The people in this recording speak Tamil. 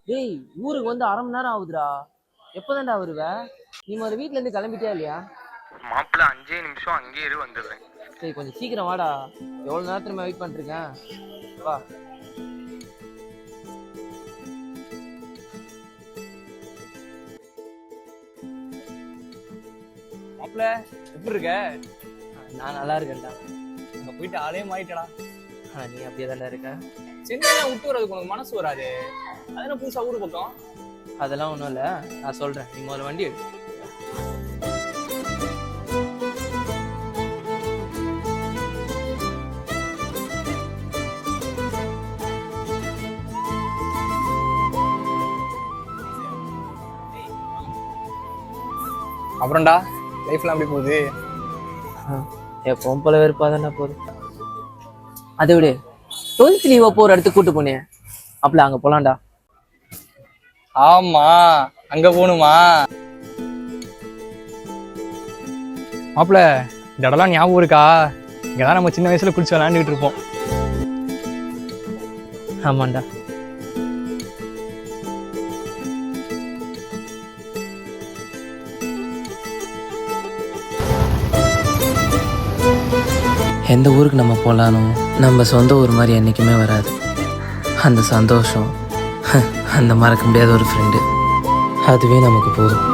டேய், ஊருக்கு வந்து 1/2 மணி நேரம் ஆகுதுடா. எப்போதான்டா வருவ? நீ முதல்ல வீட்ல இருந்து கிளம்பிட்டியா இல்லையா? மாப்பிள்ள 5 நிமிஷம் அங்கேயே இரு, வந்துடுறேன். சரி, கொஞ்சம் சீக்கிரம் வாடா. எவ்வளவு நேரத்துல வெயிட் பண்ணிருக்கேன். வா. மாப்பிள்ள எப்படி இருக்க? நான் நல்லா இருக்கேன்டா. அங்க போயிட்டு ஆளே மாறிட்டடா. நீ அப்படியே தானே இருக்க? சென்னையெல்லாம் விட்டு வரதுக்கு உனக்கு மனசு வராது. அது என்ன புதுசா ஊரு பக்கம்? அதெல்லாம் ஒன்றும் இல்லை, நான் சொல்றேன். நீ முதல்ல வண்டி எடு. அப்புறம்டா லைஃப்லாம் எப்படி போகுது? எப்பவும் போல வெறுப்பா தானே போகுது. அதை விடு, 12th லீவ் அப்போ ஒரு இடத்துக்கு கூட்டு போனேன். அப்பல அங்க போலாம்டா. ஆமா, அங்க போகணுமா? மாப்பிள்ள இந்த இடம்லாம் ஞாபகம் இருக்கா? இங்கதான் நம்ம சின்ன வயசுல குளிச்சு விளையாண்டுட்டு இருப்போம். ஆமாண்டா. எந்த ஊருக்கு நம்ம போகலானோ நம்ம சொந்த ஊர் மாதிரி என்றைக்குமே வராது. அந்த சந்தோஷம், அந்த மறக்க முடியாத ஒரு ஃப்ரெண்டு, அதுவே நமக்கு போதும்.